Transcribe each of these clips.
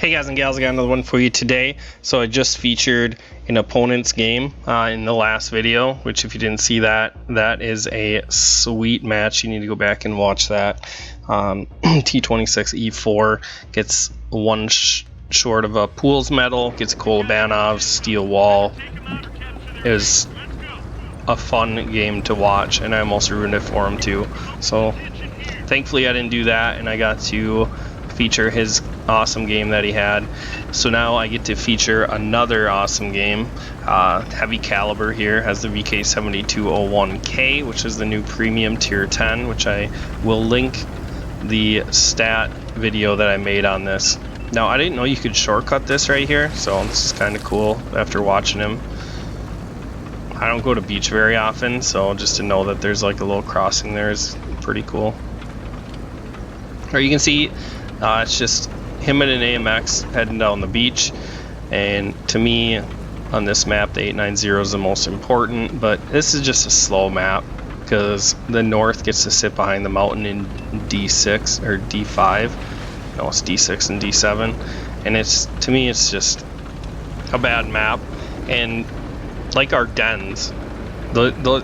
Hey guys and gals, I got another one for you today. So I just featured an opponent's game in the last video, which if you didn't see that, that is a sweet match. You need to go back and watch that. T26E4 gets one short of a Pools medal, gets Kolobanov's steel wall. It was a fun game to watch, and I almost ruined it for him too. So thankfully I didn't do that, and I got to feature his awesome game that he had. So now I get to feature another awesome game. Heavy Caliber here has the VK7201K, which is the new premium tier 10, which I will link the stat video that I made on this. Now I didn't know you could shortcut this right here, so this is kind of cool after watching him. I don't go to beach very often, so just to know that there's like a little crossing there is pretty cool. Or you can see it's just him and an AMX heading down the beach, and to me on this map the 890 is the most important, but this is just a slow map because the north gets to sit behind the mountain in D6 or D5. No, it's D6 and D7, and it's, to me, it's just a bad map. And like our dens,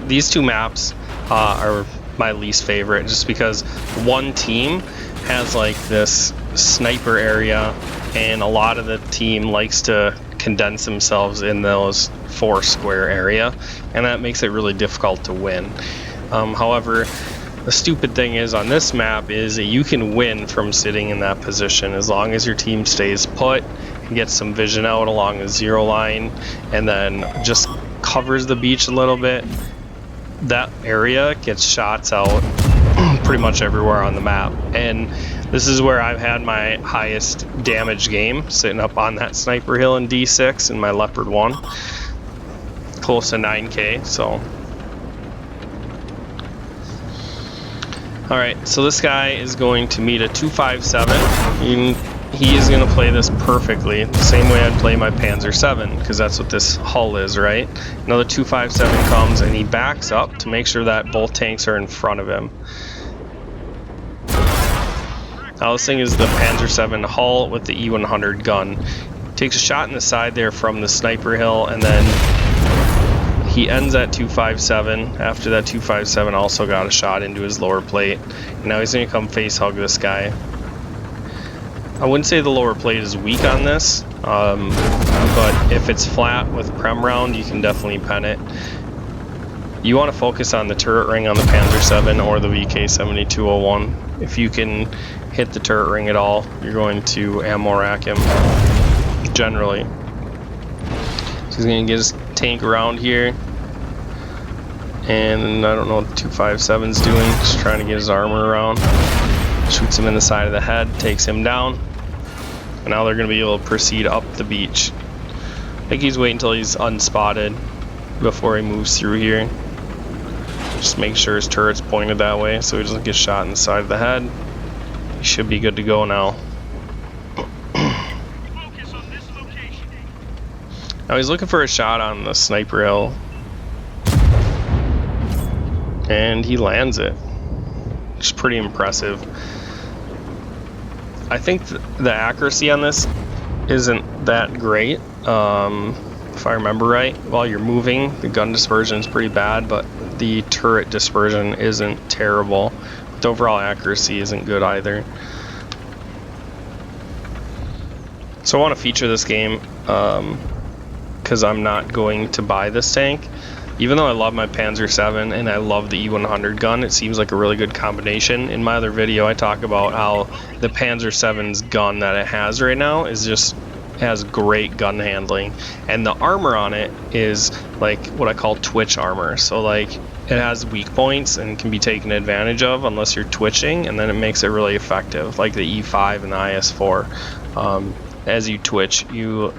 these two maps are my least favorite, just because one team has like this sniper area, and a lot of the team likes to condense themselves in those 4 square area, and that makes it really difficult to win. However, the stupid thing is on this map is that you can win from sitting in that position as long as your team stays put and gets some vision out along the 0 line and then just covers the beach a little bit. That area gets shots out pretty much everywhere on the map, and this is where I've had my highest damage game, sitting up on that sniper hill in D6 in my Leopard 1, close to 9k. So alright, so this guy is going to meet a 257. He is going to play this perfectly, the same way I'd play my Panzer 7, because that's what this hull is, right? Another 257 comes, and he backs up to make sure that both tanks are in front of him. Now this thing is the Panzer 7 hull with the E100 gun. Takes a shot in the side there from the sniper hill, and then he ends at 257. After that 257 also got a shot into his lower plate. And now he's going to come face hug this guy. I wouldn't say the lower plate is weak on this, but if it's flat with Prem round, you can definitely pen it. You want to focus on the turret ring on the Panzer 7 or the VK7201. If you can hit the turret ring at all, you're going to ammo rack him, generally. So he's going to get his tank around here, and I don't know what the 257's doing, just trying to get his armor around. Shoots him in the side of the head, takes him down, and now they're going to be able to proceed up the beach. I think he's waiting until he's unspotted before he moves through here. Just make sure his turret's pointed that way so he doesn't get shot in the side of the head. He should be good to go now. Now he's looking for a shot on the sniper hill, and he lands it. It's pretty impressive. I think the accuracy on this isn't that great. If I remember right, while you're moving, the gun dispersion is pretty bad, but the turret dispersion isn't terrible. The overall accuracy isn't good either. So I want to feature this game because I'm not going to buy this tank. Even though I love my Panzer 7 and I love the E100 gun, it seems like a really good combination. In my other video, I talk about how the Panzer 7's gun that it has right now is just has great gun handling, and the armor on it is like what I call twitch armor. So like it has weak points and can be taken advantage of unless you're twitching, and then it makes it really effective, like the E5 and the IS4. As you twitch, you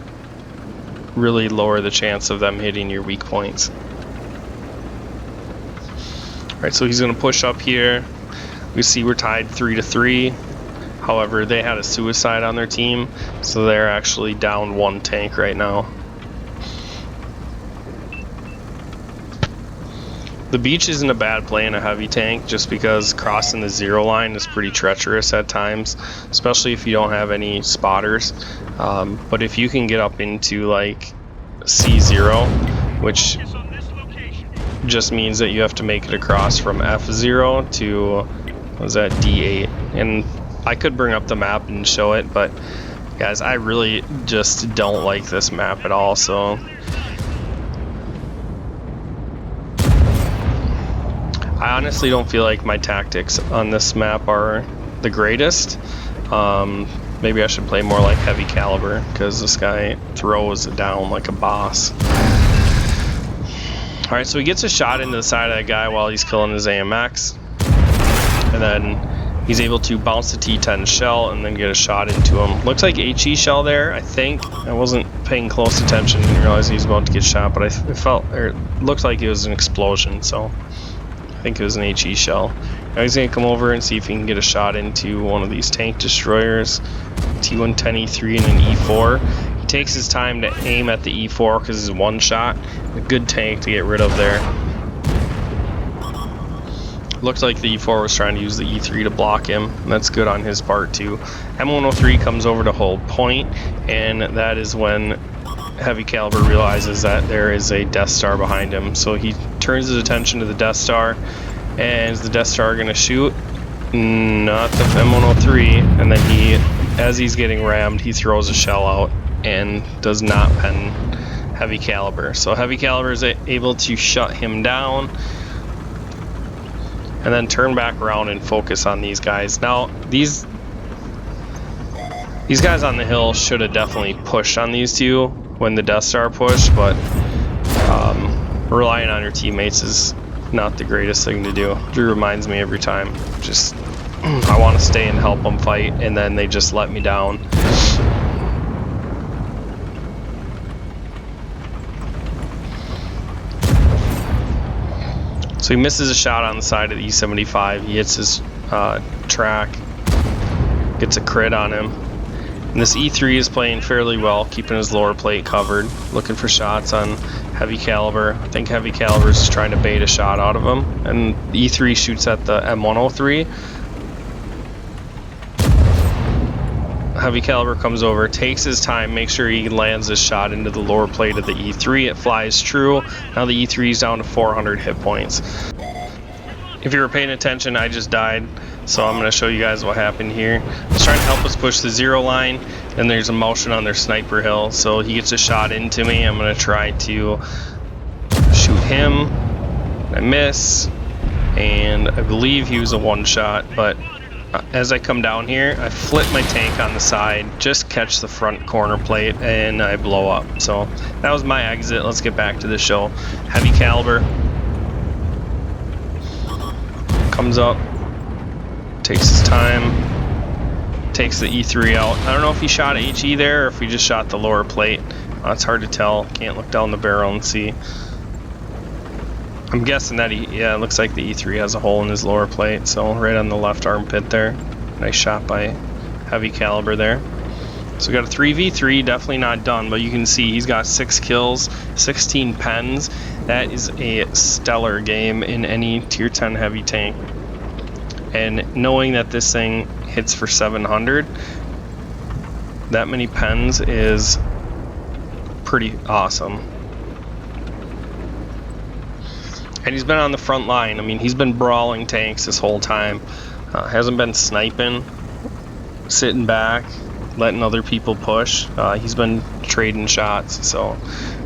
really lower the chance of them hitting your weak points. Alright, so he's going to push up here. We see we're tied 3-3. However, they had a suicide on their team, so they're actually down 1 tank right now. The beach isn't a bad play in a heavy tank just because crossing the 0 line is pretty treacherous at times, especially if you don't have any spotters. But if you can get up into like C0, which just means that you have to make it across from F0 to, what was that, D8. And I could bring up the map and show it, but guys, I really just don't like this map at all, so I honestly don't feel like my tactics on this map are the greatest. Maybe I should play more like heavy caliber, because this guy throws it down like a boss. Alright, so he gets a shot into the side of that guy while he's killing his AMX. And then he's able to bounce the T10 shell and then get a shot into him. Looks like HE shell there, I think. I wasn't paying close attention, didn't realize he was about to get shot, but it looked like it was an explosion, so I think it was an HE shell. Now he's going to come over and see if he can get a shot into one of these tank destroyers. T110 E3 and an E4. He takes his time to aim at the E4 because it's one shot. A good tank to get rid of there. Looks like the E4 was trying to use the E3 to block him. And that's good on his part too. M103 comes over to hold point, and that is when Heavy Caliber realizes that there is a Death Star behind him. So he turns his attention to the Death Star, and is the Death Star going to shoot? Not the M103, and then as he's getting rammed, he throws a shell out and does not pen Heavy Caliber. So Heavy Caliber is able to shut him down and then turn back around and focus on these guys. Now, these guys on the hill should have definitely pushed on these two when the Death Star pushed, but relying on your teammates is not the greatest thing to do. Drew reminds me every time, just I want to stay and help them fight, and then they just let me down. So he misses a shot on the side of the E75. He hits his track, gets a crit on him. And this E3 is playing fairly well, keeping his lower plate covered, looking for shots on Heavy Caliber. I think Heavy Caliber is just trying to bait a shot out of him. And E3 shoots at the M103. Heavy Caliber comes over, takes his time, makes sure he lands his shot into the lower plate of the E3. It flies true. Now the E3 is down to 400 hit points. If you were paying attention, I just died. So I'm going to show you guys what happened here. He's trying to help us push the 0 line, and there's a motion on their sniper hill. So he gets a shot into me. I'm going to try to shoot him. I miss, and I believe he was a one shot, but as I come down here, I flip my tank on the side, just catch the front corner plate, and I blow up. So that was my exit. Let's get back to the show. Heavy Caliber comes up, takes his time, takes the E3 out. I don't know if he shot HE there or if he just shot the lower plate. It's hard to tell. Can't look down the barrel and see. I'm guessing that it looks like the E3 has a hole in his lower plate, so right on the left armpit there. Nice shot by Heavy Caliber there. So we got a 3v3, definitely not done, but you can see he's got 6 kills, 16 pens. That is a stellar game in any tier 10 heavy tank. And knowing that this thing hits for 700, that many pens is pretty awesome. And he's been on the front line. I mean, he's been brawling tanks this whole time. Hasn't been sniping, sitting back, letting other people push. He's been trading shots. So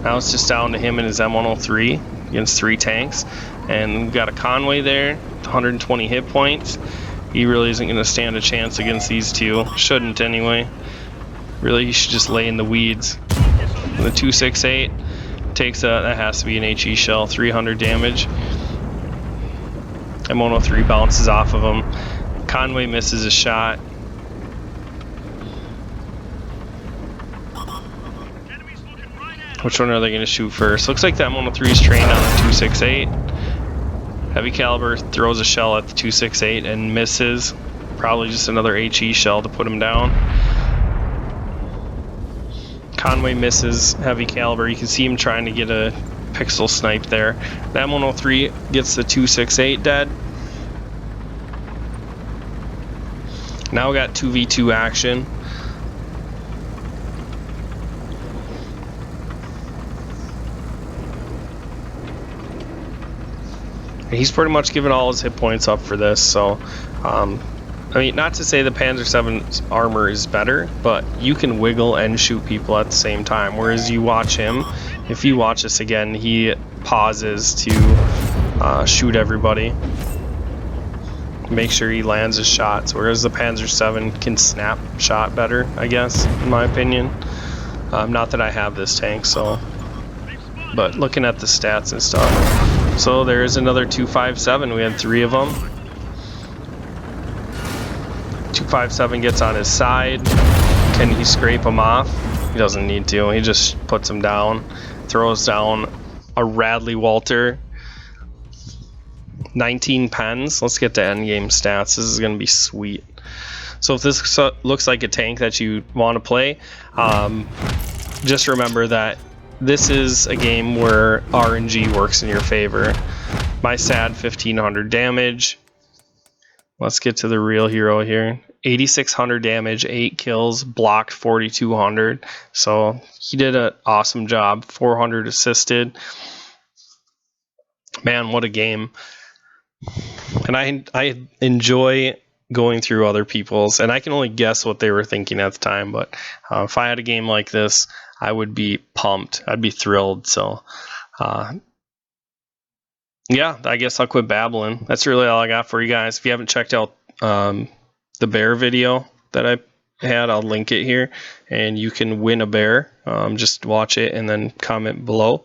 now it's just down to him and his M103 against 3 tanks. And we've got a Conway there, 120 hit points. He really isn't going to stand a chance against these two. Shouldn't anyway. Really, he should just lay in the weeds. The 268 takes that has to be an HE shell, 300 damage. M103 bounces off of him. Conway misses a shot. Which one are they going to shoot first? Looks like that M103 is trained on the 268. Heavy Caliber throws a shell at the 268 and misses. Probably just another HE shell to put him down. Conway misses Heavy Caliber. You can see him trying to get a pixel snipe there. The M103 gets the 268 dead. Now we got 2v2 action. He's pretty much given all his hit points up for this, so I mean, not to say the Panzer VII's armor is better, but you can wiggle and shoot people at the same time, whereas you watch him, if you watch this again, he pauses to shoot everybody, make sure he lands his shots, whereas the Panzer VII can snap shot better, I guess, in my opinion. Not that I have this tank, so, but looking at the stats and stuff. So there's another 257. We had 3 of them. 257 gets on his side. Can he scrape him off? He doesn't need to. He just puts him down. Throws down a Radley Walter. 19 pens. Let's get to endgame stats. This is going to be sweet. So if this looks like a tank that you want to play, just remember that this is a game where RNG works in your favor. My sad 1500 damage. Let's get to the real hero here. 8600 damage, 8 kills, blocked 4200. So he did an awesome job. 400 assisted. Man, what a game. And I enjoy going through other people's, and I can only guess what they were thinking at the time, but if I had a game like this, I would be pumped. I'd be thrilled. So, yeah, I guess I'll quit babbling. That's really all I got for you guys. If you haven't checked out the bear video that I had, I'll link it here, and you can win a bear. Just watch it and then comment below.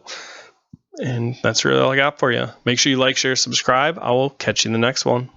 And that's really all I got for you. Make sure you like, share, subscribe. I will catch you in the next one.